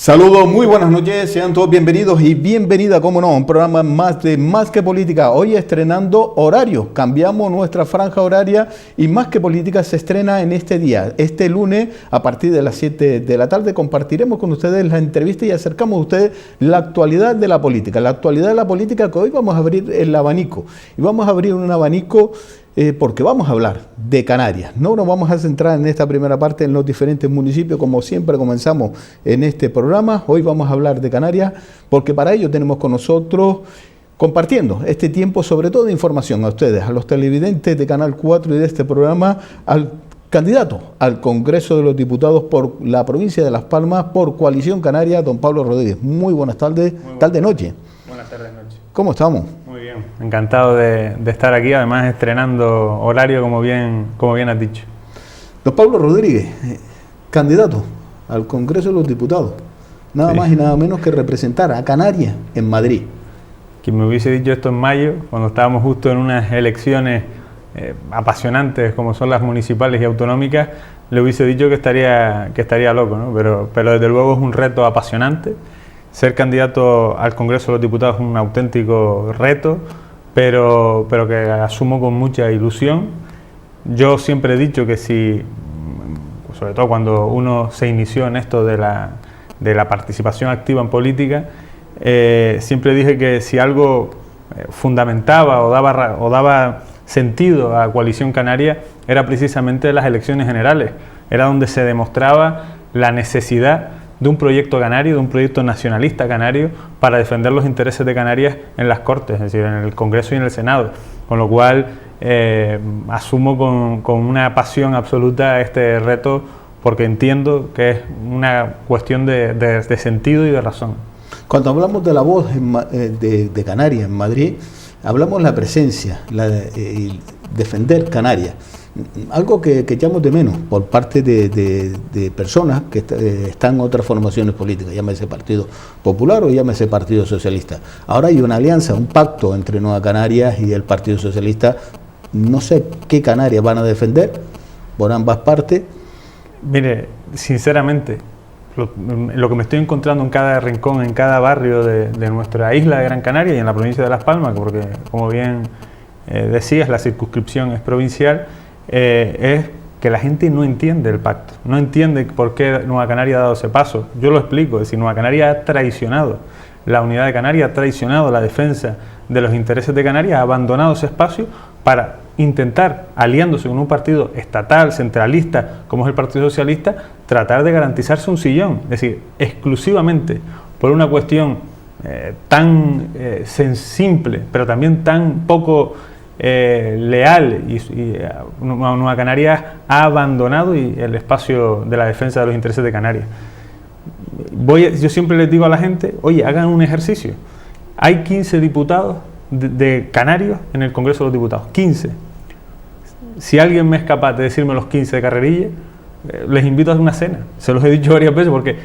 Saludos, muy buenas noches, sean todos bienvenidos y bienvenida, como no, a un programa más de Más que Política. Hoy estrenando horario, cambiamos nuestra franja horaria y Más que Política se estrena en este día. Este lunes, a partir de las 7 de la tarde, compartiremos con ustedes la entrevista y acercamos a ustedes la actualidad de la política. La actualidad de la política que hoy vamos a abrir el abanico. Y vamos a abrir un abanico porque vamos a hablar de Canarias. No nos vamos a centrar en esta primera parte en los diferentes municipios, como siempre comenzamos en este programa. Hoy vamos a hablar de Canarias, porque para ello tenemos con nosotros, compartiendo este tiempo, sobre todo de información a ustedes, a los televidentes de Canal 4 y de este programa, al candidato al Congreso de los Diputados por la provincia de Las Palmas, por Coalición Canaria, don Pablo Rodríguez. Muy buenas tardes, tarde-noche. Buenas tardes, noche. ¿Cómo estamos? Muy bien, encantado de estar aquí, además estrenando horario como bien has dicho. Don Pablo Rodríguez, candidato al Congreso de los Diputados, nada más y nada menos que representar a Canarias en Madrid. Quien me hubiese dicho esto en mayo, cuando estábamos justo en unas elecciones apasionantes como son las municipales y autonómicas, le hubiese dicho que estaría loco, ¿no? Pero desde luego es un reto apasionante. Ser candidato al Congreso de los Diputados es un auténtico reto, pero que asumo con mucha ilusión. Yo siempre he dicho que si, sobre todo cuando uno se inició en esto de la participación activa en política, siempre dije que si algo fundamentaba o daba sentido a Coalición Canaria era precisamente las elecciones generales. Era donde se demostraba la necesidad de un proyecto canario, de un proyecto nacionalista canario para defender los intereses de Canarias en las Cortes, es decir, en el Congreso y en el Senado. Con lo cual asumo con una pasión absoluta este reto, porque entiendo que es una cuestión de sentido y de razón. Cuando hablamos de la voz de Canarias en Madrid, hablamos de la presencia, y defender Canarias. Algo que echamos de menos por parte de personas que están en otras formaciones políticas, llámese Partido Popular o llámese Partido Socialista. Ahora hay una alianza, un pacto entre Nueva Canarias y el Partido Socialista. No sé qué Canarias van a defender por ambas partes. Mire, sinceramente, lo que me estoy encontrando en cada rincón, en cada barrio de nuestra isla de Gran Canaria y en la provincia de Las Palmas, porque como bien decías, la circunscripción es provincial, es que la gente no entiende el pacto, no entiende por qué Nueva Canaria ha dado ese paso. Yo lo explico, es decir, Nueva Canaria ha traicionado la unidad de Canarias, ha traicionado la defensa de los intereses de Canarias, ha abandonado ese espacio para intentar, aliándose con un partido estatal, centralista, como es el Partido Socialista, tratar de garantizarse un sillón. Es decir, exclusivamente por una cuestión tan simple, pero también tan poco leal, y Nueva Canarias ha abandonado el espacio de la defensa de los intereses de Canarias. Yo siempre les digo a la gente, oye, hagan un ejercicio. Hay 15 diputados de canarios en el Congreso de los Diputados, 15. Si alguien me es capaz de decirme los 15 de carrerilla, les invito a una cena. Se los he dicho varias veces porque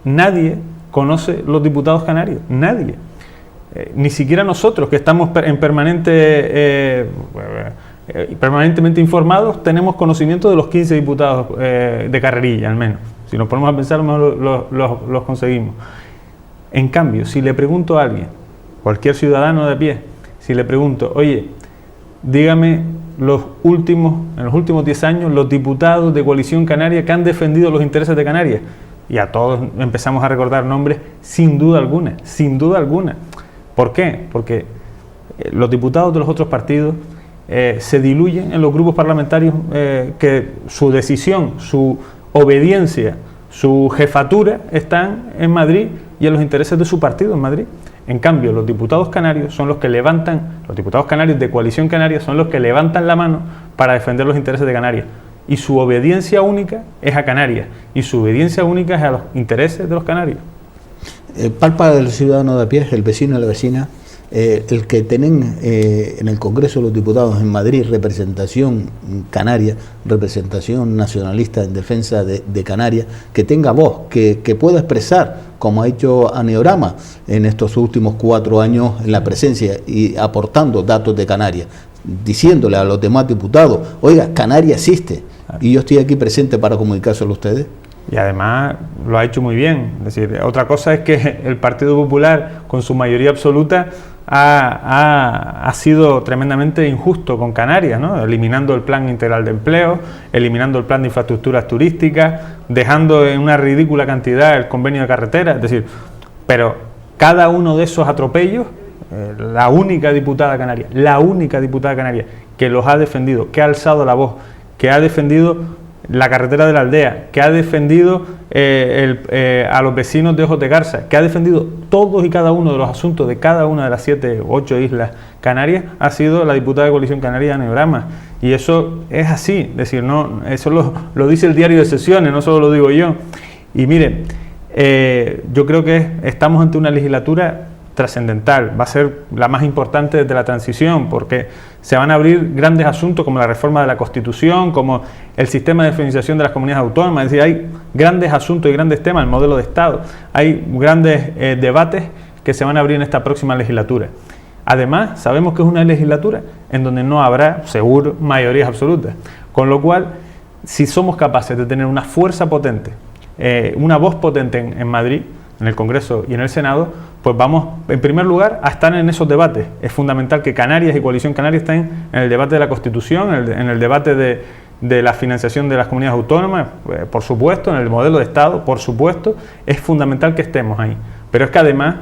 nadie conoce los diputados canarios, nadie. Ni siquiera nosotros, que estamos permanentemente informados, tenemos conocimiento de los 15 diputados de carrerilla, al menos. Si nos ponemos a pensar, los conseguimos. En cambio, si le pregunto a alguien, cualquier ciudadano de a pie, si le pregunto, oye, dígame en los últimos 10 años, los diputados de Coalición Canaria que han defendido los intereses de Canarias, y a todos empezamos a recordar nombres, sin duda alguna, sin duda alguna. ¿Por qué? Porque los diputados de los otros partidos se diluyen en los grupos parlamentarios que su decisión, su obediencia, su jefatura están en Madrid y en los intereses de su partido en Madrid. En cambio, los diputados canarios son los que los diputados canarios de Coalición Canaria son los que levantan la mano para defender los intereses de Canarias. Y su obediencia única es a Canarias, y su obediencia única es a los intereses de los canarios. Palpa del ciudadano de a pie, el vecino y la vecina, el que tienen en el Congreso de los Diputados en Madrid representación canaria, representación nacionalista en defensa de Canarias, que tenga voz, que pueda expresar, como ha hecho Aneorama en estos últimos 4 años en la presencia y aportando datos de Canarias, diciéndole a los demás diputados, oiga, Canarias existe y yo estoy aquí presente para comunicárselo a ustedes. y además lo ha hecho muy bien. Es decir, otra cosa es que el Partido Popular, con su mayoría absoluta, ha sido tremendamente injusto con Canarias, ¿no? Eliminando el Plan Integral de Empleo, eliminando el Plan de Infraestructuras Turísticas, dejando en una ridícula cantidad el convenio de carretera. Es decir, pero cada uno de esos atropellos, la única diputada canaria que los ha defendido, que ha alzado la voz, que ha defendido la carretera de la aldea, que ha defendido a los vecinos de Ojos de Garza, que ha defendido todos y cada uno de los asuntos de cada una de las 7 u 8 islas canarias, ha sido la diputada de Coalición Canaria, Ana Ibrahima. Y eso es así, es decir, no, eso lo dice el diario de sesiones, no solo lo digo yo. Y mire, yo creo que estamos ante una legislatura trascendental, va a ser la más importante desde la transición, porque se van a abrir grandes asuntos como la reforma de la Constitución, como el sistema de financiación de las comunidades autónomas. Es decir, hay grandes asuntos y grandes temas, el modelo de Estado, hay grandes debates que se van a abrir en esta próxima legislatura. Además, sabemos que es una legislatura en donde no habrá, seguro, mayorías absolutas, con lo cual, si somos capaces de tener una fuerza potente, una voz potente en Madrid, en el Congreso y en el Senado, pues vamos, en primer lugar, a estar en esos debates. Es fundamental que Canarias y Coalición Canaria estén en el debate de la Constitución, en el debate de la financiación de las comunidades autónomas, por supuesto, en el modelo de Estado, por supuesto, es fundamental que estemos ahí. Pero es que además,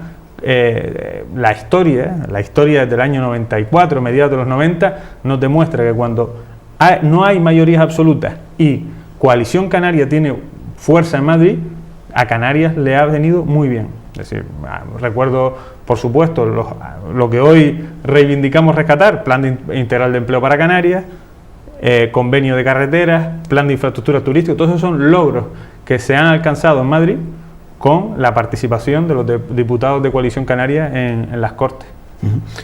la historia desde el año 94, mediados de los 90, nos demuestra que cuando no hay mayorías absolutas y Coalición Canaria tiene fuerza en Madrid, a Canarias le ha venido muy bien. Es decir, recuerdo, por supuesto, lo que hoy reivindicamos rescatar, Plan Integral de Empleo para Canarias, convenio de carreteras, Plan de Infraestructura Turística, todos esos son logros que se han alcanzado en Madrid con la participación de los diputados de Coalición Canaria en las Cortes.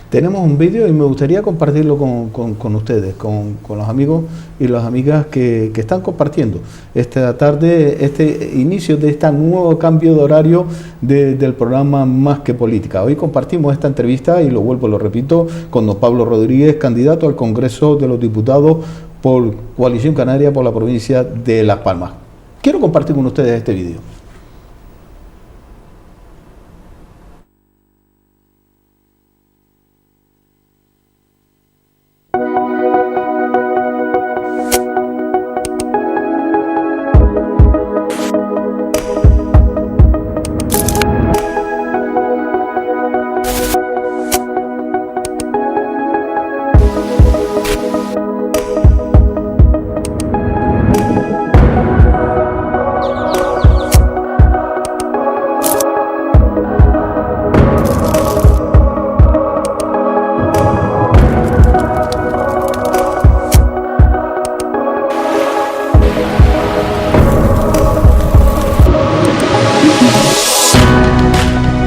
Tenemos un vídeo y me gustaría compartirlo con ustedes, con los amigos y las amigas que están compartiendo esta tarde, este inicio de este nuevo cambio de horario del programa Más que Política. Hoy compartimos esta entrevista, y lo repito, con don Pablo Rodríguez, candidato al Congreso de los Diputados por Coalición Canaria por la provincia de Las Palmas. Quiero compartir con ustedes este vídeo.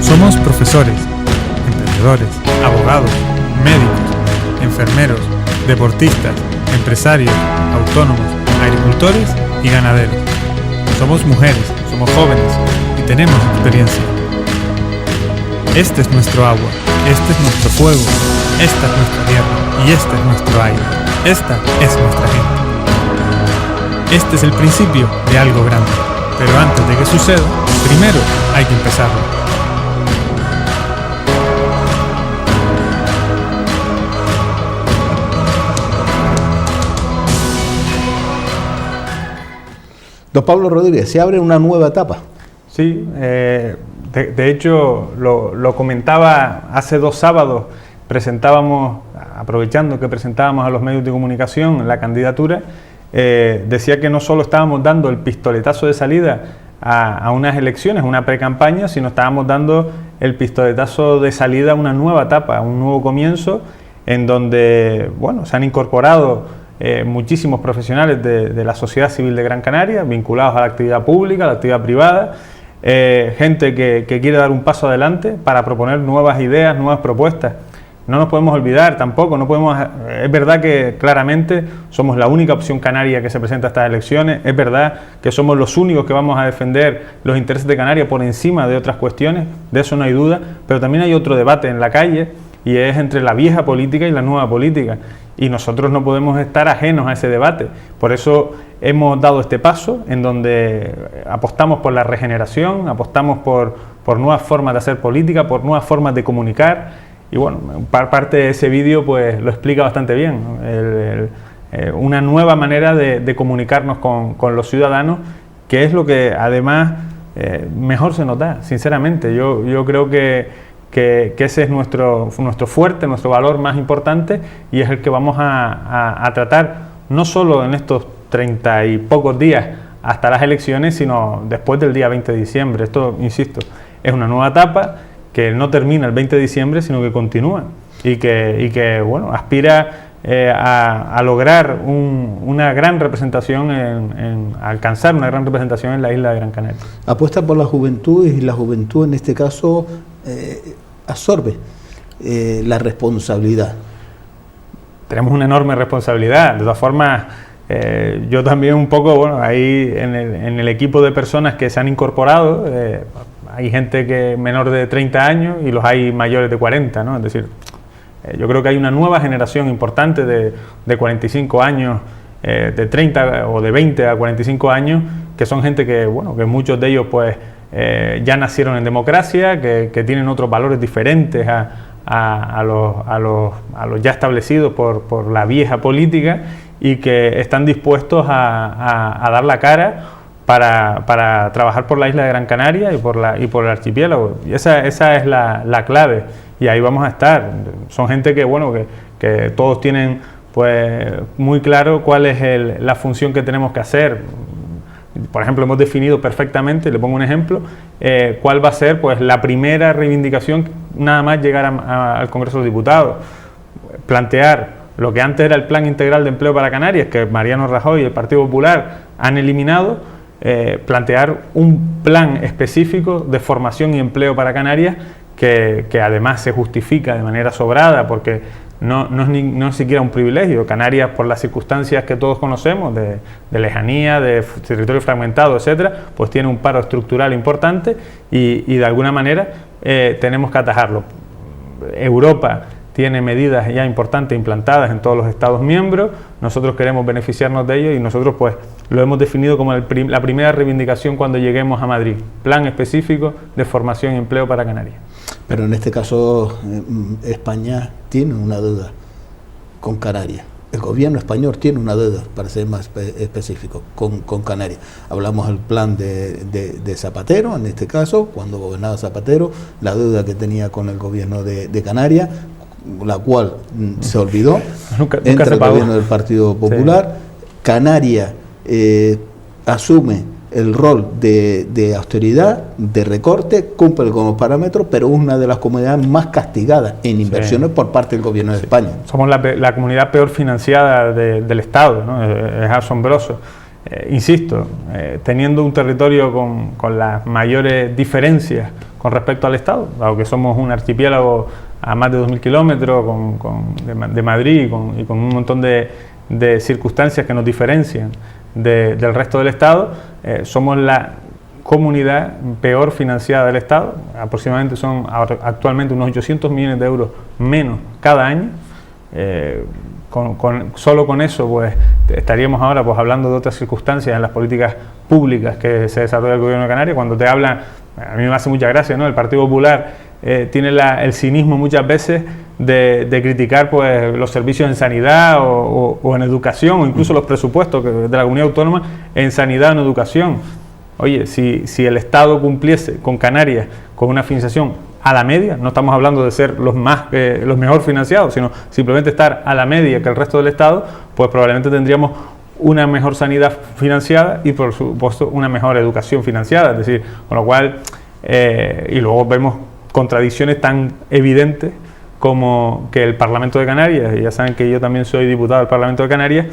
Somos profesores, emprendedores, abogados, médicos, enfermeros, deportistas, empresarios, autónomos, agricultores y ganaderos. Somos mujeres, somos jóvenes y tenemos experiencia. Este es nuestro agua, este es nuestro fuego, esta es nuestra tierra y este es nuestro aire. Esta es nuestra gente. Este es el principio de algo grande, pero antes de que suceda, primero hay que empezarlo. Don Pablo Rodríguez, ¿se abre una nueva etapa? Sí, de hecho lo comentaba hace 2 sábados, aprovechando que presentábamos a los medios de comunicación la candidatura, decía que no solo estábamos dando el pistoletazo de salida a unas elecciones, una pre-campaña, sino estábamos dando el pistoletazo de salida a una nueva etapa, a un nuevo comienzo, en donde se han incorporado muchísimos profesionales de la sociedad civil de Gran Canaria, vinculados a la actividad pública, a la actividad privada, gente que quiere dar un paso adelante para proponer nuevas ideas, nuevas propuestas. No nos podemos olvidar tampoco, es verdad que claramente somos la única opción canaria que se presenta a estas elecciones, es verdad que somos los únicos que vamos a defender los intereses de Canarias por encima de otras cuestiones, de eso no hay duda, pero también hay otro debate en la calle, y es entre la vieja política y la nueva política. Y nosotros no podemos estar ajenos a ese debate. Por eso hemos dado este paso en donde apostamos por la regeneración, apostamos por nuevas formas de hacer política, por nuevas formas de comunicar. Y bueno, parte de ese vídeo pues lo explica bastante bien, ¿no? Una nueva manera de comunicarnos con los ciudadanos, que es lo que además mejor se nos da, sinceramente. Yo creo que ese es nuestro fuerte, nuestro valor más importante, y es el que vamos a tratar no solo en estos 30 y pocos días hasta las elecciones, sino después del día 20 de diciembre. Esto, insisto, es una nueva etapa que no termina el 20 de diciembre, sino que continúa y que bueno, aspira a lograr una gran representación, a alcanzar una gran representación en la isla de Gran Canaria. Apuesta por la juventud, y la juventud en este caso absorbe la responsabilidad. Tenemos una enorme responsabilidad. De todas formas, yo también un poco, bueno, ahí en el equipo de personas que se han incorporado, hay gente que menor de 30 años y los hay mayores de 40, ¿no? Es decir, yo creo que hay una nueva generación importante de 45 años, de 30 o de 20 a 45 años, que son gente que, bueno, que muchos de ellos pues ya nacieron en democracia, que tienen otros valores diferentes a los ya establecidos por la vieja política, y que están dispuestos a dar la cara para trabajar por la isla de Gran Canaria y por el archipiélago. Y esa es la clave, y ahí vamos a estar. Son gente que, bueno, que todos tienen pues muy claro cuál es la función que tenemos que hacer. Por ejemplo, hemos definido perfectamente, le pongo un ejemplo, cuál va a ser pues la primera reivindicación nada más llegar al Congreso de los Diputados. Plantear lo que antes era el Plan Integral de Empleo para Canarias, que Mariano Rajoy y el Partido Popular han eliminado, plantear un plan específico de formación y empleo para Canarias, que además se justifica de manera sobrada, porque no es siquiera un privilegio. Canarias, por las circunstancias que todos conocemos, de lejanía, de territorio fragmentado, etcétera, pues tiene un paro estructural importante, y de alguna manera tenemos que atajarlo. Europa tiene medidas ya importantes implantadas en todos los Estados miembros. Nosotros queremos beneficiarnos de ello, y nosotros pues lo hemos definido como la primera reivindicación cuando lleguemos a Madrid: plan específico de formación y empleo para Canarias. Pero en este caso España tiene una deuda con Canarias. El gobierno español tiene una deuda, para ser más específico, con Canarias. Hablamos del plan de Zapatero, en este caso, cuando gobernaba Zapatero, la deuda que tenía con el gobierno de Canarias, la cual se olvidó. Nunca entra se el pagó. gobierno del Partido Popular. Sí. Canarias asume el rol de austeridad, de recorte, cumple con los parámetros, pero es una de las comunidades más castigadas en inversiones, sí, por parte del gobierno de España. Somos la comunidad peor financiada del Estado, ¿no? Es asombroso. Insisto, teniendo un territorio con las mayores diferencias con respecto al Estado, dado que somos un archipiélago a más de 2.000 kilómetros de Madrid, y con un montón de circunstancias que nos diferencian del resto del Estado, somos la comunidad peor financiada del Estado. Aproximadamente son actualmente unos 800 millones de euros menos cada año. Solo con eso pues estaríamos ahora pues hablando de otras circunstancias en las políticas públicas que se desarrolla el gobierno de Canarias. Cuando te hablan, a mí me hace mucha gracia, ¿no? El Partido Popular tiene el cinismo muchas veces de criticar pues los servicios en sanidad o en educación, o incluso los presupuestos de la comunidad autónoma en sanidad o en educación. Oye, si el Estado cumpliese con Canarias con una financiación a la media, no estamos hablando de ser los mejor financiados, sino simplemente estar a la media que el resto del Estado, pues probablemente tendríamos una mejor sanidad financiada y por supuesto una mejor educación financiada. Es decir, con lo cual, y luego vemos contradicciones tan evidentes como que el Parlamento de Canarias, y ya saben que yo también soy diputado del Parlamento de Canarias,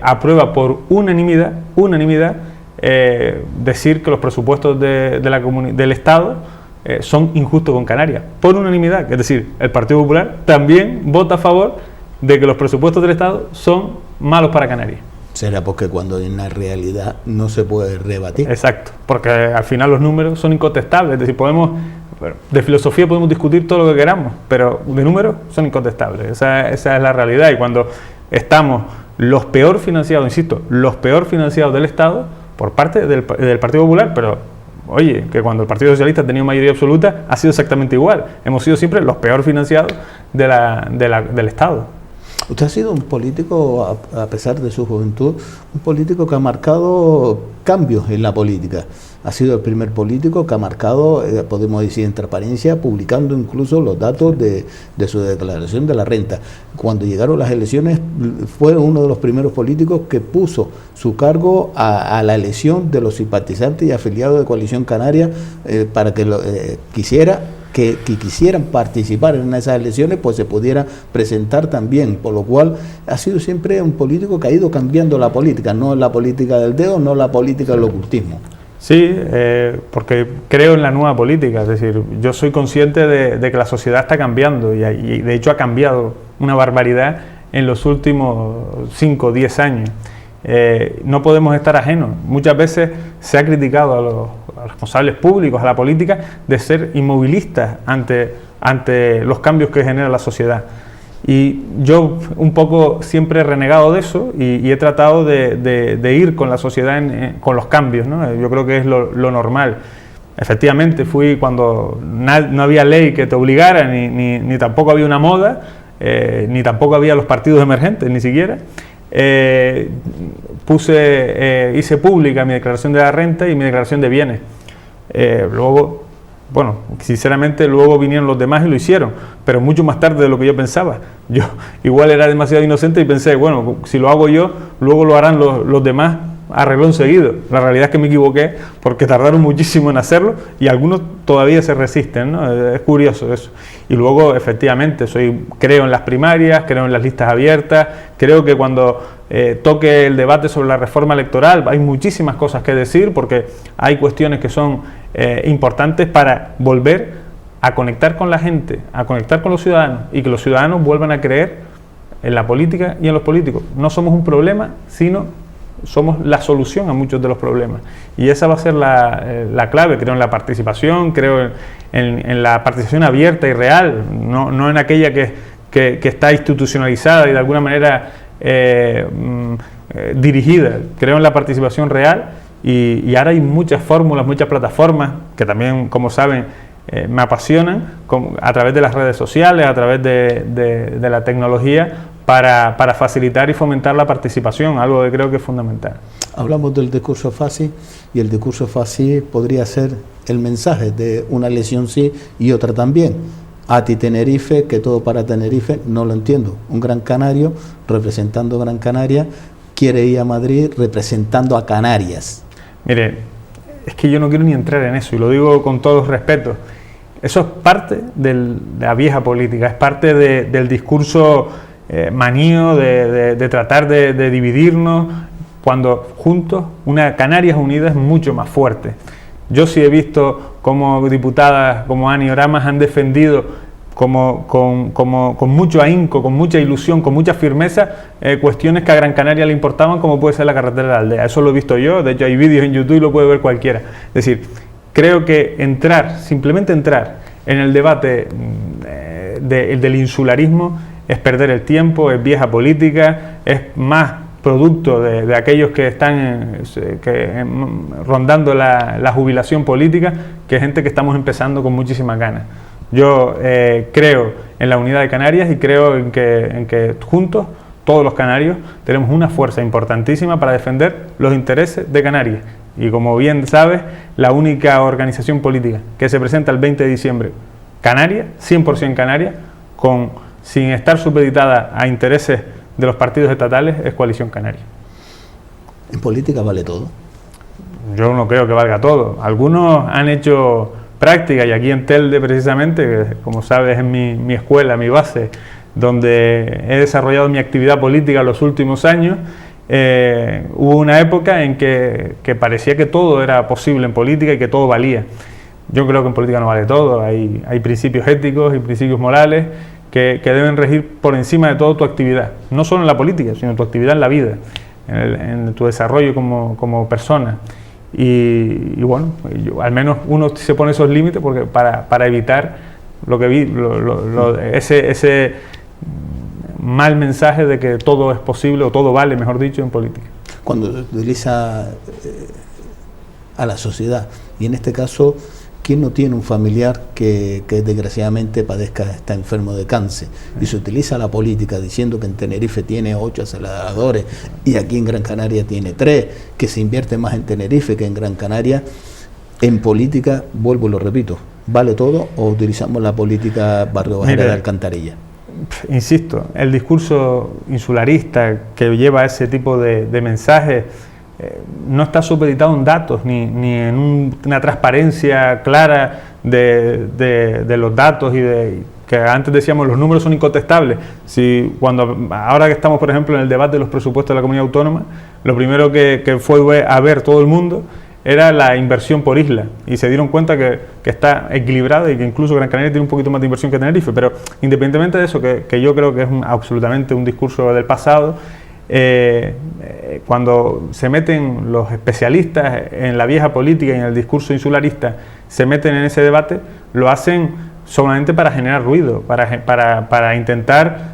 aprueba por unanimidad decir que los presupuestos del Estado son injustos con Canarias, por unanimidad. Es decir, el Partido Popular también vota a favor de que los presupuestos del Estado son malos para Canarias. Será porque cuando en la realidad no se puede rebatir. Exacto, porque al final los números son incontestables. Es decir, podemos Bueno, de filosofía podemos discutir todo lo que queramos, pero de números son incontestables. Esa es la realidad. Y cuando estamos los peor financiados, insisto, los peor financiados del Estado por parte del Partido Popular, pero oye, que cuando el Partido Socialista ha tenido mayoría absoluta ha sido exactamente igual. Hemos sido siempre los peor financiados del Estado. Usted ha sido un político, a pesar de su juventud, un político que ha marcado cambios en la política. Ha sido el primer político que ha marcado, podemos decir en transparencia, publicando incluso los datos de su declaración de la renta. Cuando llegaron las elecciones, fue uno de los primeros políticos que puso su cargo a la elección de los simpatizantes y afiliados de Coalición Canaria para que quisieran participar en esas elecciones, pues se pudiera presentar también, por lo cual ha sido siempre un político que ha ido cambiando la política, no la política del dedo, no la política del ocultismo. Sí, porque creo en la nueva política, es decir, yo soy consciente de que la sociedad está cambiando y de hecho ha cambiado una barbaridad en los últimos 5 o 10 años. No podemos estar ajenos. Muchas veces se ha criticado a los responsables públicos, a la política, de ser inmovilistas ante los cambios que genera la sociedad. Y yo un poco siempre he renegado de eso y he tratado de ir con la sociedad, con los cambios, ¿no? Yo creo que es lo normal. Efectivamente, fui cuando no había ley que te obligara, ni tampoco había una moda, ni tampoco había los partidos emergentes, ni siquiera. Hice pública mi declaración de la renta y mi declaración de bienes. Luego, bueno, sinceramente luego vinieron los demás y lo hicieron, pero mucho más tarde de lo que yo pensaba. Yo igual era demasiado inocente y pensé, bueno, si lo hago yo, luego lo harán los demás a renglón seguido. La realidad es que me equivoqué porque tardaron muchísimo en hacerlo y algunos todavía se resisten, ¿no? Es curioso eso. Y luego, efectivamente, creo en las primarias, creo en las listas abiertas, creo que cuando toque el debate sobre la reforma electoral hay muchísimas cosas que decir porque hay cuestiones que son importantes para volver a conectar con la gente, a conectar con los ciudadanos y que los ciudadanos vuelvan a creer en la política y en los políticos. No somos un problema, sino somos la solución a muchos de los problemas. Y esa va a ser la clave. Creo en la participación, creo en la participación abierta y real, no en aquella que está institucionalizada y de alguna manera dirigida. Creo en la participación real y ahora hay muchas fórmulas, muchas plataformas que también, como saben, me apasionan a través de las redes sociales, a través de la tecnología para facilitar y fomentar la participación, algo que creo que es fundamental. Hablamos del discurso fácil y el discurso fácil podría ser el mensaje de una elección sí y otra también. A ti Tenerife, que todo para Tenerife, no lo entiendo. Un gran canario representando Gran Canaria quiere ir a Madrid representando a Canarias. Mire, es que yo no quiero ni entrar en eso y lo digo con todo respeto. Eso es parte de la vieja política, es parte del discurso manío de tratar de dividirnos, cuando juntos una Canarias unida es mucho más fuerte. Yo sí he visto cómo diputadas como Ani Oramas han defendido con mucho ahínco, con mucha ilusión, con mucha firmeza, cuestiones que a Gran Canaria le importaban, como puede ser la carretera de la aldea. Eso lo he visto yo, de hecho hay vídeos en YouTube y lo puede ver cualquiera. Es decir, creo que simplemente entrar en el debate del insularismo es perder el tiempo, es vieja política, es más producto de aquellos que están rondando la jubilación política, que gente que estamos empezando con muchísimas ganas. Yo creo en la unidad de Canarias y creo en que juntos, todos los canarios, tenemos una fuerza importantísima para defender los intereses de Canarias. Y como bien sabes, la única organización política que se presenta el 20 de diciembre, Canarias, 100% Canarias, sin estar supeditada a intereses de los partidos estatales, es Coalición Canaria. ¿En política vale todo? Yo no creo que valga todo. Algunos han hecho práctica, y aquí en Telde precisamente, que como sabes es mi escuela, mi base, donde he desarrollado mi actividad política los últimos años, hubo una época en que parecía que todo era posible en política y que todo valía. Yo creo que en política no vale todo, hay principios éticos y principios morales que deben regir por encima de toda tu actividad, no solo en la política, sino en tu actividad en la vida, en tu desarrollo como persona. y bueno, al menos uno se pone esos límites porque para evitar lo que vi, ese mal mensaje de que todo es posible o todo vale, mejor dicho, en política. Cuando utiliza a la sociedad, y en este caso, ¿quién no tiene un familiar que desgraciadamente está enfermo de cáncer? Y se utiliza la política diciendo que en Tenerife tiene 8 aceleradores y aquí en Gran Canaria tiene 3, que se invierte más en Tenerife que en Gran Canaria. En política, vuelvo y lo repito, ¿vale todo o utilizamos la política barrio bajera de Alcantarilla? Insisto, el discurso insularista que lleva ese tipo de mensajes no está supeditado en datos ni en una transparencia clara de los datos y que antes decíamos los números son incontestables. Ahora que estamos, por ejemplo, en el debate de los presupuestos de la comunidad autónoma, lo primero que fue a ver todo el mundo era la inversión por isla y se dieron cuenta que está equilibrada y que incluso Gran Canaria tiene un poquito más de inversión que Tenerife, pero independientemente de eso, que yo creo que es absolutamente un discurso del pasado, cuando se meten los especialistas en la vieja política y en el discurso insularista, se meten en ese debate, lo hacen solamente para generar ruido, para intentar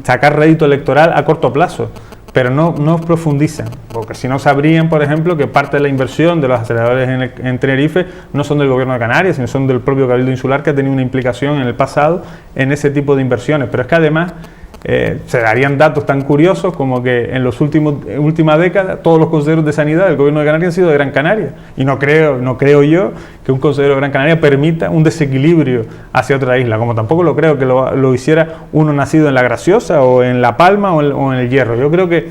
sacar rédito electoral a corto plazo, pero no profundizan, porque si no sabrían, por ejemplo, que parte de la inversión de los aceleradores en Tenerife no son del gobierno de Canarias, sino son del propio Cabildo Insular, que ha tenido una implicación en el pasado en ese tipo de inversiones. Pero es que además se darían datos tan curiosos como que en los última década todos los consejeros de sanidad del gobierno de Canarias han sido de Gran Canaria, y no creo yo que un consejero de Gran Canaria permita un desequilibrio hacia otra isla, como tampoco lo creo que lo hiciera uno nacido en La Graciosa o en La Palma o en El Hierro. Yo creo que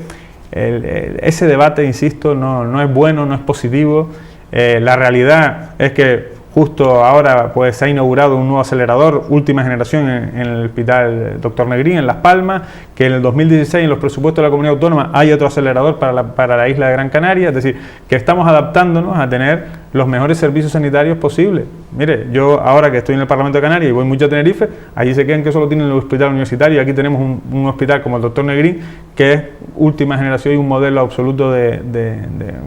ese debate, insisto, no es bueno, no es positivo. La realidad es que justo ahora pues se ha inaugurado un nuevo acelerador, última generación, en el Hospital Dr. Negrín, en Las Palmas, que en el 2016 en los presupuestos de la comunidad autónoma hay otro acelerador para la isla de Gran Canaria. Es decir, que estamos adaptándonos a tener los mejores servicios sanitarios posibles. Mire, yo ahora que estoy en el Parlamento de Canarias y voy mucho a Tenerife, allí se quedan que solo tienen el hospital universitario, y aquí tenemos un hospital como el Dr. Negrín, que es última generación y un modelo absoluto de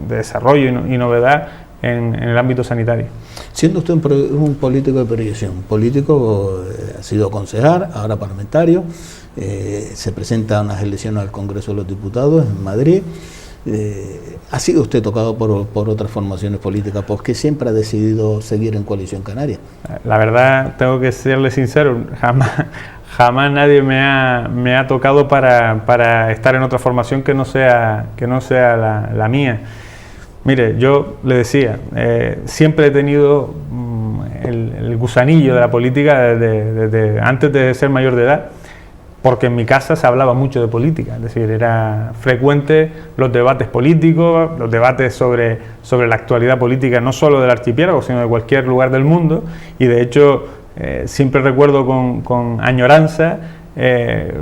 desarrollo y novedad en el ámbito sanitario. Siendo usted un político de proyección, político, ha sido concejal, ahora parlamentario, se presenta a unas elecciones al Congreso de los Diputados en Madrid, ¿ha sido usted tocado por otras formaciones políticas? ¿Por qué siempre ha decidido seguir en Coalición Canaria? La verdad, tengo que serle sincero, jamás nadie me ha tocado para estar en otra formación que no sea la mía. Mire, yo le decía, siempre he tenido el gusanillo de la política desde antes de ser mayor de edad, porque en mi casa se hablaba mucho de política, es decir, era frecuente los debates políticos, los debates sobre la actualidad política, no solo del archipiélago, sino de cualquier lugar del mundo, y de hecho siempre recuerdo con añoranza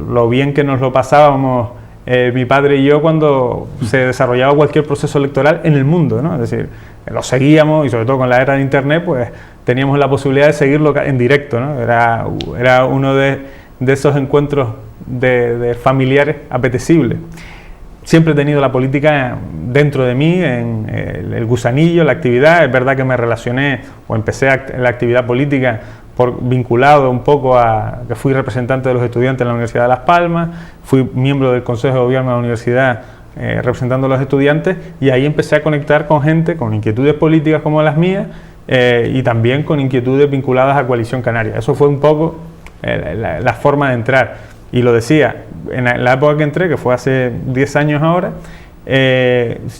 lo bien que nos lo pasábamos mi padre y yo cuando se desarrollaba cualquier proceso electoral en el mundo, ¿no? Es decir, lo seguíamos, y sobre todo con la era de internet, pues teníamos la posibilidad de seguirlo en directo, ¿no? Era uno de esos encuentros de familiares apetecibles. Siempre he tenido la política dentro de mí, en el gusanillo, la actividad. Es verdad que me relacioné o empecé la actividad política vinculado un poco a que fui representante de los estudiantes en la Universidad de Las Palmas, fui miembro del Consejo de Gobierno de la Universidad representando a los estudiantes, y ahí empecé a conectar con gente con inquietudes políticas como las mías y también con inquietudes vinculadas a Coalición Canaria. Eso fue un poco la forma de entrar, y lo decía, en la época que entré, que fue hace 10 años ahora,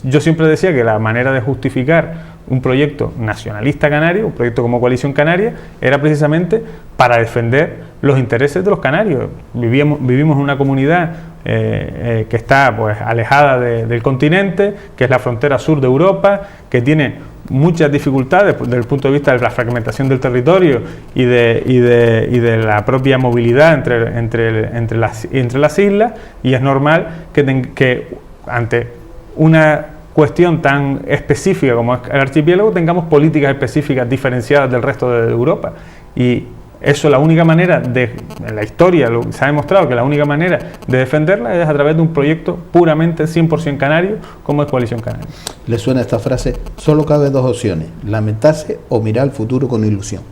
yo siempre decía que la manera de justificar un proyecto nacionalista canario, un proyecto como Coalición Canaria, era precisamente para defender los intereses de los canarios. Vivimos en una comunidad que está pues alejada del continente, que es la frontera sur de Europa, que tiene muchas dificultades desde el punto de vista de la fragmentación del territorio y de la propia movilidad entre las islas, y es normal que ante una cuestión tan específica como es el archipiélago tengamos políticas específicas diferenciadas del resto de Europa, y eso la única manera en la historia se ha demostrado que la única manera de defenderla es a través de un proyecto puramente 100% canario como es Coalición Canaria. ¿Le suena esta frase? Solo cabe dos opciones, lamentarse o mirar al futuro con ilusión.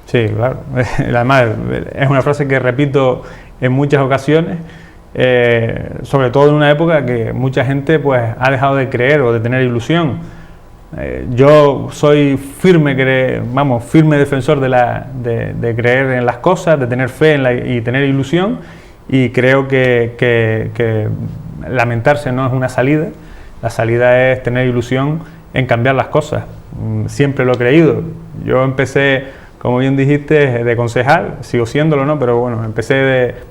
Sí, claro. Además, es una frase que repito en muchas ocasiones, sobre todo en una época que mucha gente pues ha dejado de creer o de tener ilusión. Yo soy firme defensor de creer en las cosas, de tener fe y tener ilusión, y creo que lamentarse no es una salida. La salida es tener ilusión en cambiar las cosas. Siempre lo he creído. Yo empecé, como bien dijiste, de concejal, sigo siéndolo, ¿no? Pero bueno,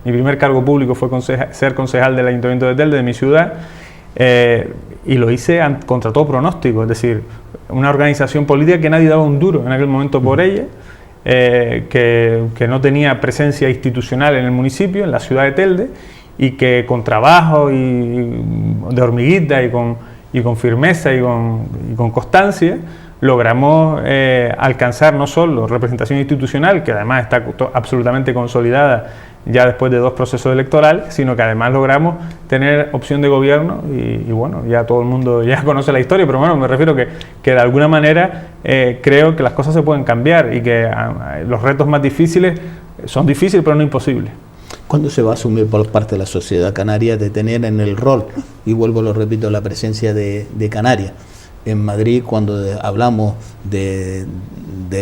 mi primer cargo público fue ser concejal del Ayuntamiento de Telde, de mi ciudad, y lo hice contra todo pronóstico, es decir, una organización política que nadie daba un duro en aquel momento por ella, que no tenía presencia institucional en el municipio, en la ciudad de Telde, y que con trabajo y de hormiguita y con firmeza y con constancia logramos alcanzar no solo representación institucional, que además está absolutamente consolidada ya después de 2 procesos electorales, sino que además logramos tener opción de gobierno y bueno, ya todo el mundo ya conoce la historia, pero bueno, me refiero que de alguna manera creo que las cosas se pueden cambiar y que los retos más difíciles son difíciles pero no imposibles. ¿Cuándo se va a asumir por parte de la sociedad canaria de tener en el rol, y vuelvo, lo repito, la presencia de Canarias? En Madrid, cuando hablamos de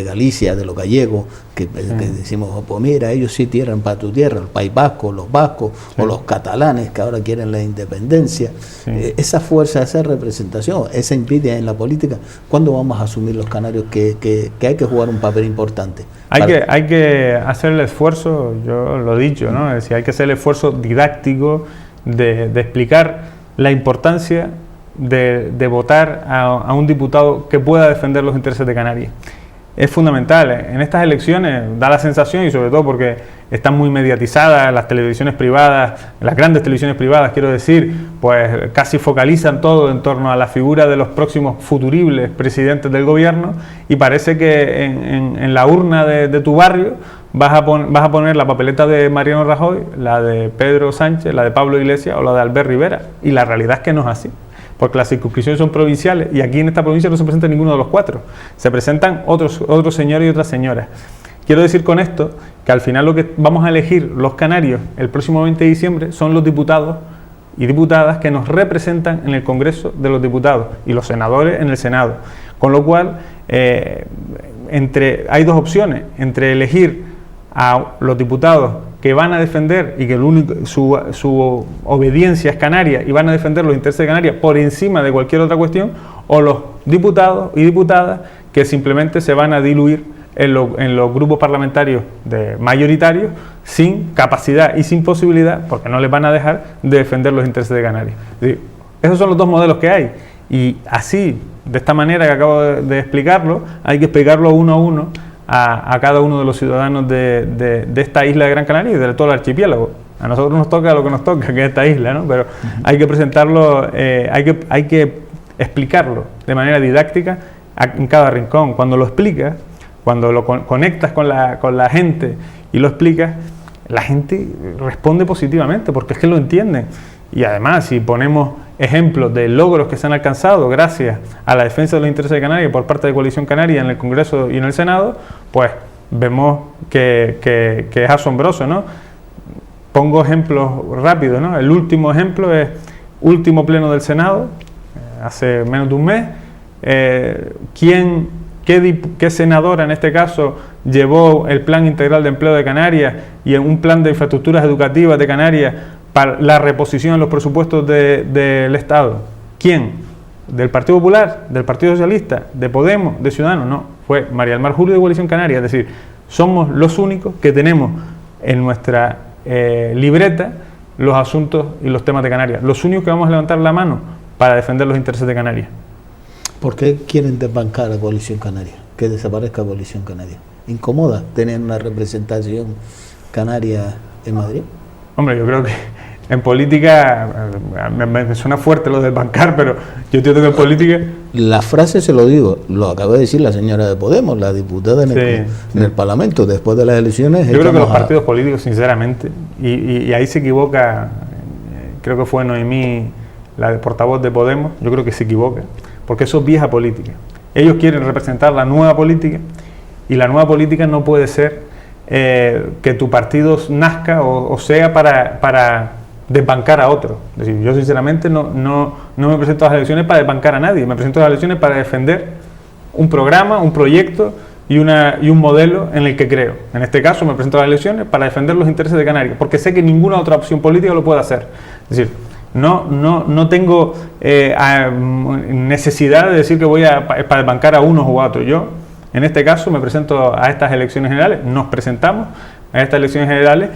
Galicia, de los gallegos, que decimos, oh, pues mira, ellos sí tiran para tu tierra, el País Vasco, los vascos, sí, o los catalanes que ahora quieren la independencia. Sí. Esa fuerza, esa representación, esa envidia en la política, ¿cuándo vamos a asumir los canarios que hay que jugar un papel importante? Hay que hacer el esfuerzo, yo lo he dicho, ¿no? Es decir, hay que hacer el esfuerzo didáctico de explicar la importancia de votar a un diputado que pueda defender los intereses de Canarias. Es fundamental. En estas elecciones da la sensación, y sobre todo porque están muy mediatizadas, las televisiones privadas, las grandes televisiones privadas, quiero decir, pues casi focalizan todo en torno a la figura de los próximos futuribles presidentes del gobierno, y parece que en la urna de tu barrio vas a poner la papeleta de Mariano Rajoy, la de Pedro Sánchez, la de Pablo Iglesias o la de Albert Rivera, y la realidad es que no es así, porque las circunscripciones son provinciales y aquí en esta provincia no se presenta ninguno de los 4, se presentan otros señores y otras señoras. Quiero decir con esto que al final lo que vamos a elegir los canarios el próximo 20 de diciembre son los diputados y diputadas que nos representan en el Congreso de los Diputados y los senadores en el Senado, con lo cual hay 2 opciones, entre elegir a los diputados que van a defender y que su obediencia es canaria y van a defender los intereses de Canarias por encima de cualquier otra cuestión, o los diputados y diputadas que simplemente se van a diluir en los grupos parlamentarios mayoritarios sin capacidad y sin posibilidad, porque no les van a dejar de defender los intereses de Canarias. Es decir, esos son los 2 modelos que hay, y así, de esta manera que acabo de explicarlo, hay que explicarlo uno a uno a cada uno de los ciudadanos de esta isla de Gran Canaria y de todo el archipiélago. A nosotros nos toca lo que nos toca, que es esta isla, ¿no? Pero hay que presentarlo, hay que explicarlo de manera didáctica en cada rincón. Cuando lo explicas, cuando lo conectas con la gente y lo explicas, la gente responde positivamente, porque es que lo entienden. Y además, si ponemos ejemplos de logros que se han alcanzado gracias a la defensa de los intereses de Canarias por parte de Coalición Canaria en el Congreso y en el Senado, pues vemos que es asombroso, ¿no? Pongo ejemplos rápidos, ¿no? El último ejemplo es último pleno del Senado, hace menos de un mes. ¿Qué senadora en este caso llevó el Plan Integral de Empleo de Canarias y un plan de infraestructuras educativas de Canarias para la reposición en los presupuestos del Estado? ¿Quién? ¿Del Partido Popular? ¿Del Partido Socialista? ¿De Podemos? ¿De Ciudadanos? No, fue María del Mar Julio de Coalición Canaria. Es decir, somos los únicos que tenemos en nuestra libreta los asuntos y los temas de Canarias, los únicos que vamos a levantar la mano para defender los intereses de Canarias. ¿Por qué quieren desbancar a Coalición Canaria? Que desaparezca Coalición Canaria. ¿Incomoda tener una representación canaria en Madrid? Hombre, yo creo que en política, me suena fuerte lo de bancar, pero yo entiendo que en política la frase se lo digo, lo acaba de decir la señora de Podemos, la diputada en el Parlamento, después de las elecciones. Yo creo que los partidos políticos, sinceramente, y ahí se equivoca, creo que fue Noemí, la portavoz de Podemos, yo creo que se equivoca, porque eso es vieja política. Ellos quieren representar la nueva política, y la nueva política no puede ser que tu partido nazca o sea para desbancar a otro. Es decir, yo sinceramente no me presento a las elecciones para desbancar a nadie, me presento a las elecciones para defender un programa, un proyecto y un modelo en el que creo. En este caso me presento a las elecciones para defender los intereses de Canarias, porque sé que ninguna otra opción política lo puede hacer. Es decir, no tengo necesidad de decir que voy para desbancar a unos o a otros. Yo, en este caso, me presento a estas elecciones generales, nos presentamos a estas elecciones generales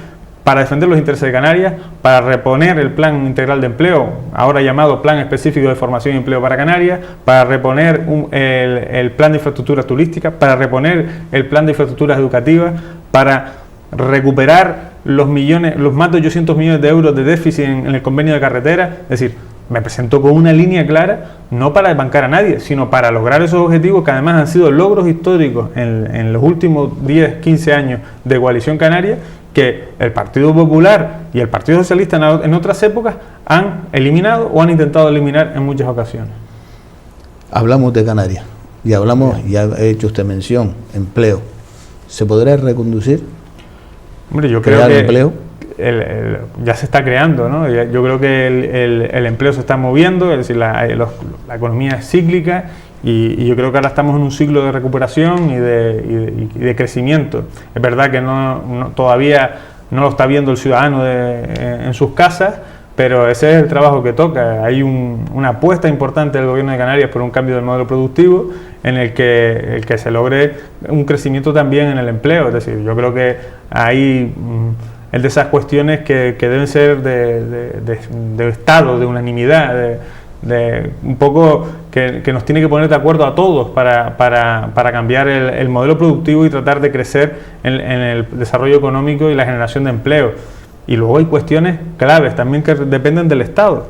para defender los intereses de Canarias, para reponer el Plan Integral de Empleo, ahora llamado Plan Específico de Formación y Empleo para Canarias, para reponer el Plan de Infraestructuras Turísticas, para reponer el Plan de Infraestructuras Educativas, para recuperar los más de 800 millones de euros de déficit en el convenio de carretera. Es decir, me presento con una línea clara, no para desbancar a nadie, sino para lograr esos objetivos que además han sido logros históricos en los últimos 10, 15 años de Coalición Canaria, que el Partido Popular y el Partido Socialista en otras épocas han eliminado o han intentado eliminar en muchas ocasiones. Hablamos de Canarias y ya ha hecho usted mención, empleo. ¿Se podrá reconducir? Hombre, yo creo que empleo. Ya se está creando, ¿no? Yo creo que el empleo se está moviendo, es decir, la economía es cíclica. Y yo creo que ahora estamos en un ciclo de recuperación y de crecimiento. Es verdad que todavía no lo está viendo el ciudadano en sus casas, pero ese es el trabajo que toca. Hay una apuesta importante del Gobierno de Canarias por un cambio del modelo productivo en el que se logre un crecimiento también en el empleo. Es decir, yo creo que ahí es de esas cuestiones que deben ser de Estado, de unanimidad, de un poco que nos tiene que poner de acuerdo a todos para cambiar el modelo productivo y tratar de crecer en el desarrollo económico y la generación de empleo. Y luego hay cuestiones claves también que dependen del Estado,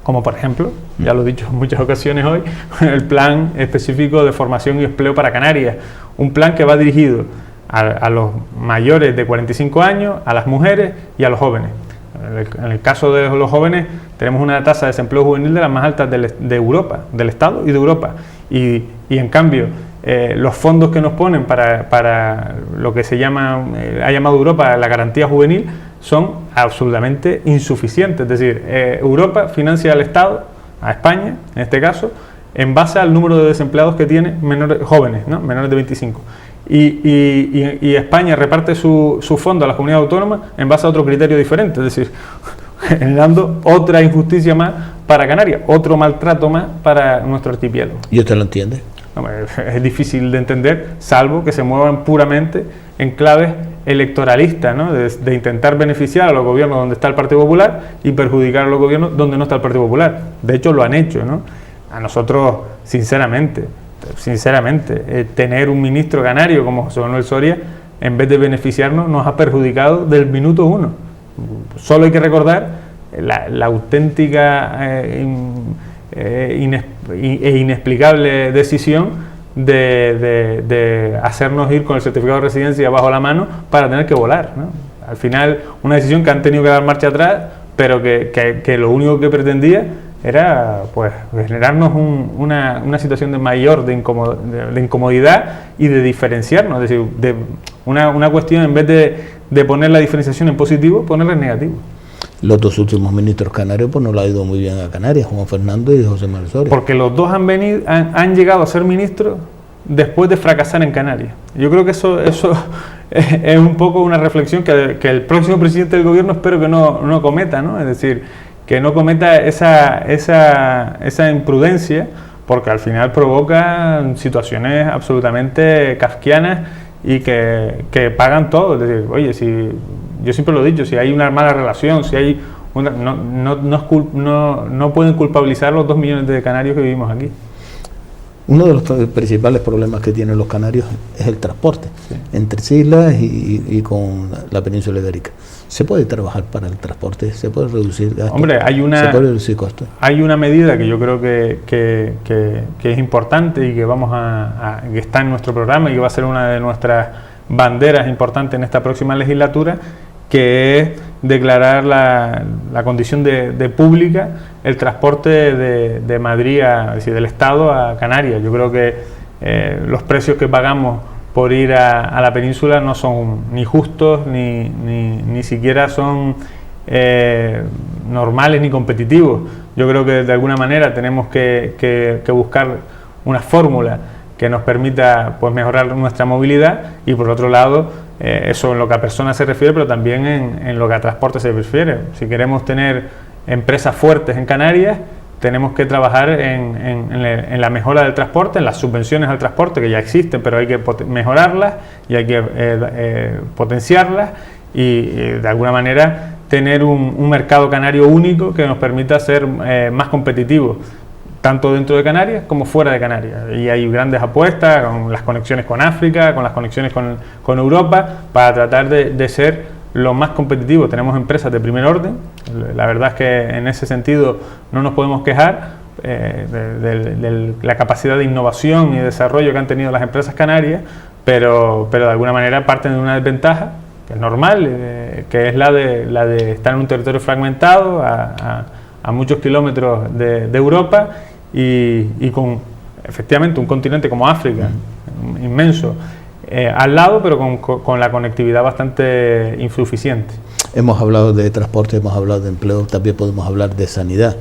como por ejemplo, ya lo he dicho en muchas ocasiones hoy, el Plan Específico de Formación y Empleo para Canarias, un plan que va dirigido a los mayores de 45 años, a las mujeres y a los jóvenes. En el caso de los jóvenes tenemos una tasa de desempleo juvenil de las más altas de Europa, del Estado y de Europa. Y en cambio, los fondos que nos ponen para lo que ha llamado Europa la garantía juvenil son absolutamente insuficientes. Es decir, Europa financia al Estado, a España en este caso, en base al número de desempleados que tiene jóvenes, ¿no? Menores de 25. Y España reparte su fondo a las comunidades autónomas en base a otro criterio diferente, es decir, generando otra injusticia más para Canarias, otro maltrato más para nuestro archipiélago. ¿Y usted lo entiende? Es difícil de entender, salvo que se muevan puramente en claves electoralistas, ¿no? de intentar beneficiar a los gobiernos donde está el Partido Popular y perjudicar a los gobiernos donde no está el Partido Popular. De hecho, lo han hecho, ¿no? A nosotros, sinceramente, tener un ministro canario como José Manuel Soria, en vez de beneficiarnos, nos ha perjudicado del minuto uno. Solo hay que recordar la auténtica e inexplicable decisión de hacernos ir con el certificado de residencia bajo la mano para tener que volar, ¿no? Al final, una decisión que han tenido que dar marcha atrás, pero que lo único que pretendía era pues generarnos una situación de incomodidad y de diferenciarnos, es decir, de una cuestión, en vez de poner la diferenciación en positivo, ponerla en negativo. Los dos últimos ministros canarios pues no le ha ido muy bien a Canarias, Juan Fernando y José Manuel Soria. Porque los dos han llegado a ser ministros después de fracasar en Canarias. Yo creo que eso es un poco una reflexión que el próximo presidente del gobierno espero que no cometa, ¿no? Es decir, que no cometa esa imprudencia, porque al final provoca situaciones absolutamente kafkianas y que pagan todo. Es decir, oye, yo siempre lo he dicho, si hay una mala relación, si hay no pueden culpabilizar los 2 millones de canarios que vivimos aquí. Uno de los principales problemas que tienen los canarios es el transporte. Sí. entre islas y con la península ibérica. ¿Se puede trabajar para el transporte? ¿Se puede reducir gastos? Hombre, ¿Se puede reducir costos? Hay una medida que yo creo que es importante y que que está en nuestro programa y que va a ser una de nuestras banderas importantes en esta próxima legislatura, que es declarar la condición de pública el transporte de Madrid, es decir, del Estado a Canarias. Yo creo que los precios que pagamos por ir a la península no son ni justos ni siquiera son normales ni competitivos. Yo creo que de alguna manera tenemos que buscar una fórmula que nos permita pues mejorar nuestra movilidad y por otro lado eso en lo que a personas se refiere, pero también en lo que a transporte se refiere. Si queremos tener empresas fuertes en Canarias, tenemos que trabajar en la mejora del transporte, en las subvenciones al transporte que ya existen, pero hay que mejorarlas y hay que potenciarlas y de alguna manera tener un mercado canario único que nos permita ser más competitivos, tanto dentro de Canarias como fuera de Canarias. Y hay grandes apuestas con las conexiones con África, con las conexiones con Europa, para tratar de ser lo más competitivo. Tenemos empresas de primer orden, la verdad es que en ese sentido no nos podemos quejar de la capacidad de innovación y desarrollo que han tenido las empresas canarias, pero de alguna manera parten de una desventaja, que es normal, que es la de estar en un territorio fragmentado a muchos kilómetros de Europa y con efectivamente un continente como África, inmenso, al lado, pero con la conectividad bastante insuficiente. Hemos hablado de transporte, hemos hablado de empleo, también podemos hablar de sanidad.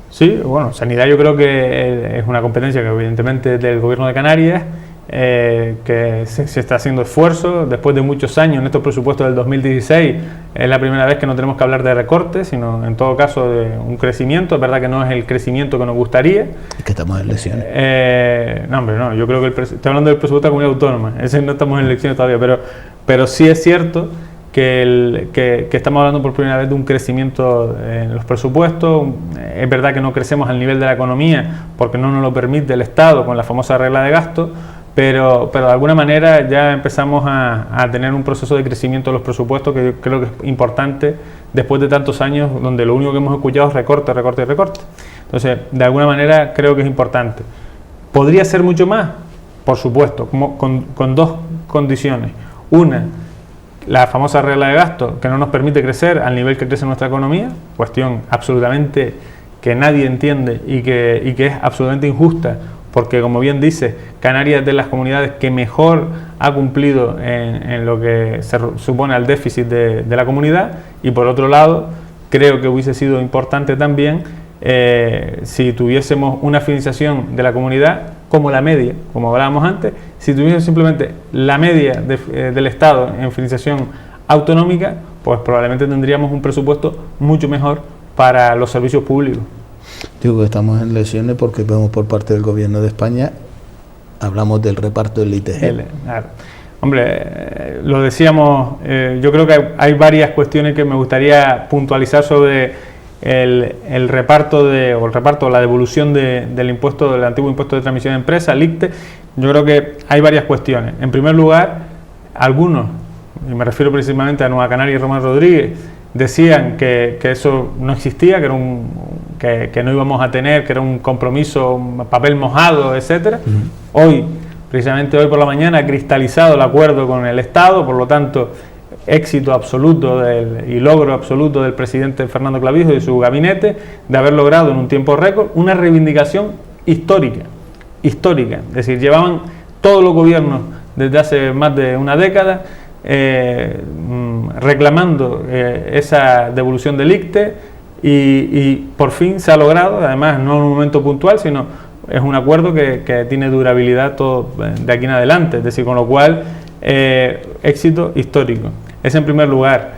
Sí, bueno, sanidad yo creo que es una competencia que evidentemente es del Gobierno de Canarias, que se está haciendo esfuerzo después de muchos años. En estos presupuestos del 2016 es la primera vez que no tenemos que hablar de recortes, sino en todo caso de un crecimiento. Es verdad que no es el crecimiento que nos gustaría. Es que estamos en elecciones. No, hombre, no, yo creo que estoy hablando del presupuesto de la comunidad autónoma, ese no estamos en elecciones todavía, pero sí es cierto que estamos hablando por primera vez de un crecimiento en los presupuestos. Es verdad que no crecemos al nivel de la economía porque no nos lo permite el Estado con la famosa regla de gasto, pero de alguna manera ya empezamos a tener un proceso de crecimiento de los presupuestos que yo creo que es importante después de tantos años donde lo único que hemos escuchado es recorte, recorte y recorte. Entonces, de alguna manera creo que es importante. ¿Podría ser mucho más? Por supuesto, con dos condiciones. Una, la famosa regla de gasto que no nos permite crecer al nivel que crece nuestra economía, cuestión absolutamente que nadie entiende y que es absolutamente injusta, porque como bien dice, Canarias es de las comunidades que mejor ha cumplido en lo que se supone al déficit de la comunidad, y por otro lado creo que hubiese sido importante también si tuviésemos una financiación de la comunidad como la media, como hablábamos antes. Si tuviésemos simplemente la media del Estado en financiación autonómica, pues probablemente tendríamos un presupuesto mucho mejor para los servicios públicos. Digo que estamos en elecciones porque vemos por parte del Gobierno de España, hablamos del reparto del ITG. Claro. Hombre, lo decíamos, yo creo que hay varias cuestiones que me gustaría puntualizar sobre el reparto la devolución del impuesto, del antiguo impuesto de transmisión de empresa, el ICTE. Yo creo que hay varias cuestiones. En primer lugar, algunos, y me refiero principalmente a Nueva Canaria y Román Rodríguez, decían que eso no existía, que no íbamos a tener, que era un compromiso, un papel mojado, etcétera. Precisamente hoy por la mañana, ha cristalizado el acuerdo con el Estado, por lo tanto, éxito absoluto y logro absoluto del presidente Fernando Clavijo y de su gabinete, de haber logrado en un tiempo récord una reivindicación histórica. Es decir, llevaban todos los gobiernos desde hace más de una década reclamando esa devolución del ICTE y por fin se ha logrado, además no en un momento puntual, sino es un acuerdo que tiene durabilidad todo de aquí en adelante, es decir, con lo cual éxito histórico. Es en primer lugar,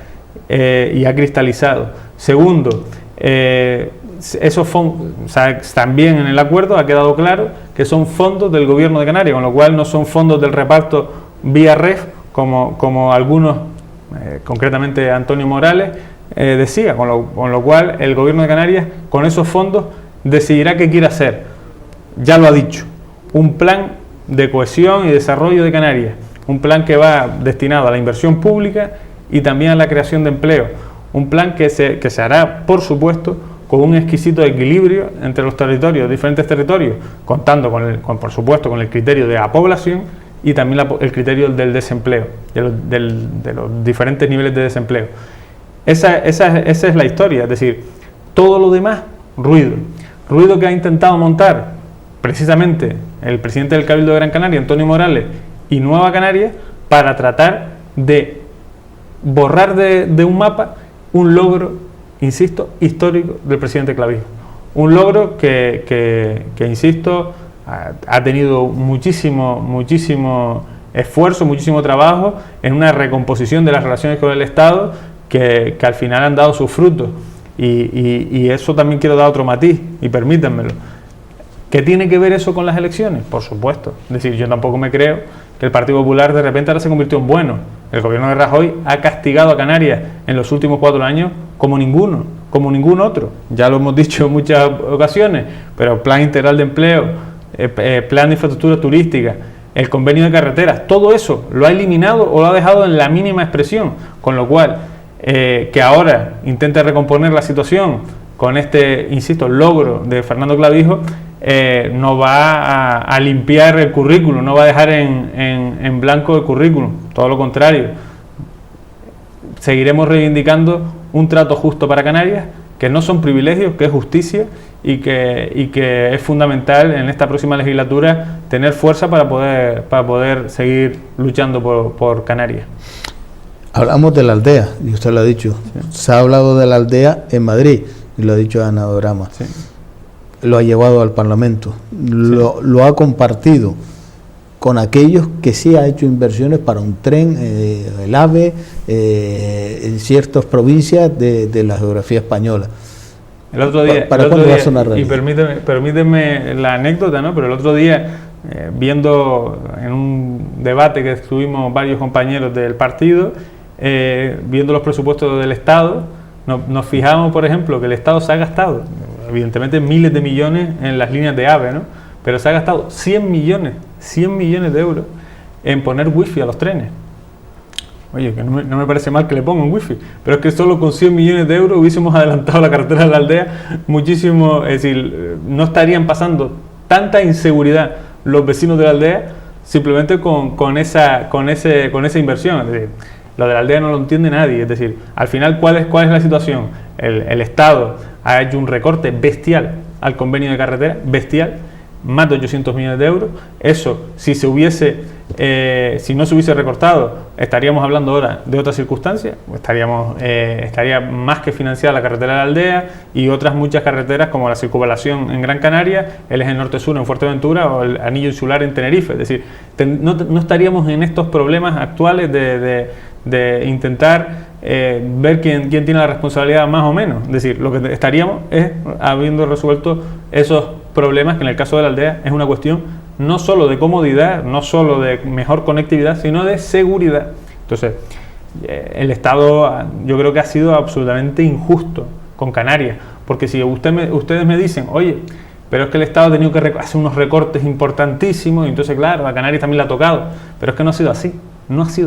y ha cristalizado. Segundo, esos fondos, o sea, también en el acuerdo ha quedado claro que son fondos del Gobierno de Canarias, con lo cual no son fondos del reparto vía REF, como algunos, concretamente Antonio Morales, decía, con lo cual el Gobierno de Canarias con esos fondos decidirá qué quiere hacer. Ya lo ha dicho, un plan de cohesión y desarrollo de Canarias, un plan que va destinado a la inversión pública y también a la creación de empleo. Un plan que se hará, por supuesto, con un exquisito equilibrio entre los territorios, diferentes territorios, contando por supuesto con el criterio de la población y también el criterio del desempleo, de los diferentes niveles de desempleo. Esa es la historia, es decir, todo lo demás, ruido que ha intentado montar precisamente el presidente del Cabildo de Gran Canaria, Antonio Morales, y Nueva Canarias, para tratar de borrar de un mapa un logro, insisto, histórico del presidente Clavijo. Un logro que insisto, ha tenido muchísimo esfuerzo, muchísimo trabajo en una recomposición de las relaciones con el Estado que al final han dado sus frutos. Y eso también quiero dar otro matiz, y permítanmelo. ¿Qué tiene que ver eso con las elecciones? Por supuesto. Es decir, yo tampoco me creo que el Partido Popular de repente ahora se convirtió en bueno. El gobierno de Rajoy ha castigado a Canarias en los últimos 4 años como ningún otro. Ya lo hemos dicho en muchas ocasiones, pero plan integral de empleo, plan de infraestructura turística, el convenio de carreteras, todo eso lo ha eliminado o lo ha dejado en la mínima expresión, con lo cual que ahora intente recomponer la situación con este, insisto, logro de Fernando Clavijo, no va a limpiar el currículum, no va a dejar en blanco el currículum, todo lo contrario. Seguiremos reivindicando un trato justo para Canarias, que no son privilegios, que es justicia, y que es fundamental en esta próxima legislatura tener fuerza para poder seguir luchando por Canarias. Hablamos de la aldea, y usted lo ha dicho. Sí. Se ha hablado de la aldea en Madrid, y lo ha dicho Ana Dorama. Sí. Lo ha llevado al Parlamento, sí. Lo ha compartido con aquellos que sí ha hecho inversiones para un tren, el AVE, en ciertas provincias de la geografía española. El otro día, ¿Para cuándo va a sonar realidad? Y permíteme la anécdota, ¿no? Pero el otro día, viendo en un debate que estuvimos varios compañeros del partido, viendo los presupuestos del Estado, nos fijamos, por ejemplo, que el Estado se ha gastado, evidentemente, miles de millones en las líneas de AVE, ¿no? Pero se ha gastado 100 millones de euros en poner wifi a los trenes. Oye, que no me parece mal que le pongan wifi, pero es que solo con 100 millones de euros hubiésemos adelantado la carretera de la aldea muchísimo, es decir, no estarían pasando tanta inseguridad los vecinos de la aldea simplemente con esa inversión. Es decir, lo de la aldea no lo entiende nadie, es decir, al final, ¿cuál es la situación? El Estado ha hecho un recorte bestial al convenio de carretera, bestial, más de 800 millones de euros. Eso, si no se hubiese recortado, estaríamos hablando ahora de otras circunstancias. Estaría más que financiada la carretera de la aldea y otras muchas carreteras como la circunvalación en Gran Canaria, el eje norte-sur en Fuerteventura o el anillo insular en Tenerife. Es decir, no estaríamos en estos problemas actuales de intentar ver quién tiene la responsabilidad más o menos. Es decir, lo que estaríamos es habiendo resuelto esos problemas, que en el caso de la aldea es una cuestión no solo de comodidad, no solo de mejor conectividad, sino de seguridad. Entonces, el Estado, yo creo que ha sido absolutamente injusto con Canarias, porque si ustedes me dicen, oye, pero es que el Estado ha tenido que hacer unos recortes importantísimos, y entonces claro, a Canarias también le ha tocado, pero es que no ha sido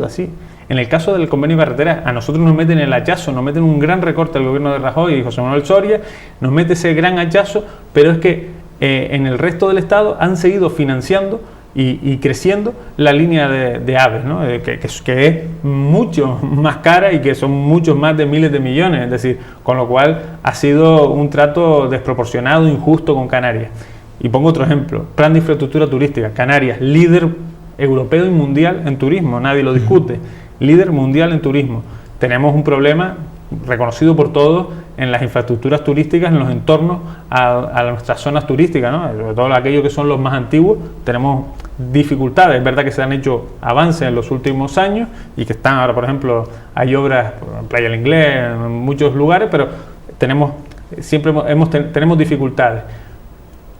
así. En el caso del convenio de carretera, a nosotros nos meten el hachazo, nos meten un gran recorte al gobierno de Rajoy y José Manuel Soria, nos mete ese gran hachazo, pero es que en el resto del Estado han seguido financiando y creciendo la línea de AVE, ¿no? que es mucho más cara y que son muchos más de miles de millones, es decir, con lo cual ha sido un trato desproporcionado, injusto con Canarias. Y pongo otro ejemplo, plan de infraestructura turística, Canarias, líder europeo y mundial en turismo, nadie lo discute, líder mundial en turismo. Tenemos un problema reconocido por todos en las infraestructuras turísticas, en los entornos a nuestras zonas turísticas, ¿no? Sobre todo aquellos que son los más antiguos, tenemos dificultades. Es verdad que se han hecho avances en los últimos años y que están ahora, por ejemplo, hay obras en Playa del Inglés, en muchos lugares, pero tenemos dificultades.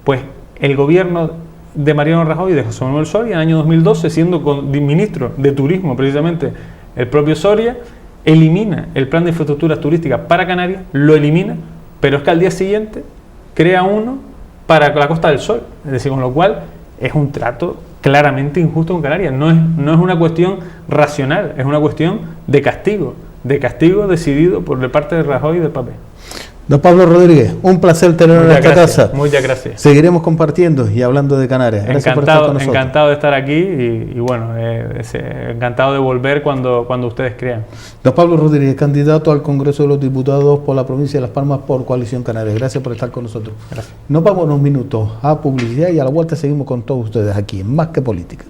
Pues el gobierno de Mariano Rajoy y de José Manuel Soria, en el año 2012, siendo ministro de Turismo precisamente el propio Soria, elimina el plan de infraestructuras turísticas para Canarias, lo elimina, pero es que al día siguiente crea uno para la Costa del Sol, es decir, con lo cual es un trato claramente injusto con Canarias. No es una cuestión racional, es una cuestión de castigo decidido por parte de Rajoy y de Papé. Don Pablo Rodríguez, un placer tenerlo en esta casa. Muchas gracias. Seguiremos compartiendo y hablando de Canarias. Gracias por estar con nosotros. Encantado de estar aquí y bueno, encantado de volver cuando ustedes crean. Don Pablo Rodríguez, candidato al Congreso de los Diputados por la provincia de Las Palmas por Coalición Canaria. Gracias por estar con nosotros. Gracias. Nos vamos unos minutos a publicidad y a la vuelta seguimos con todos ustedes aquí en Más que Política.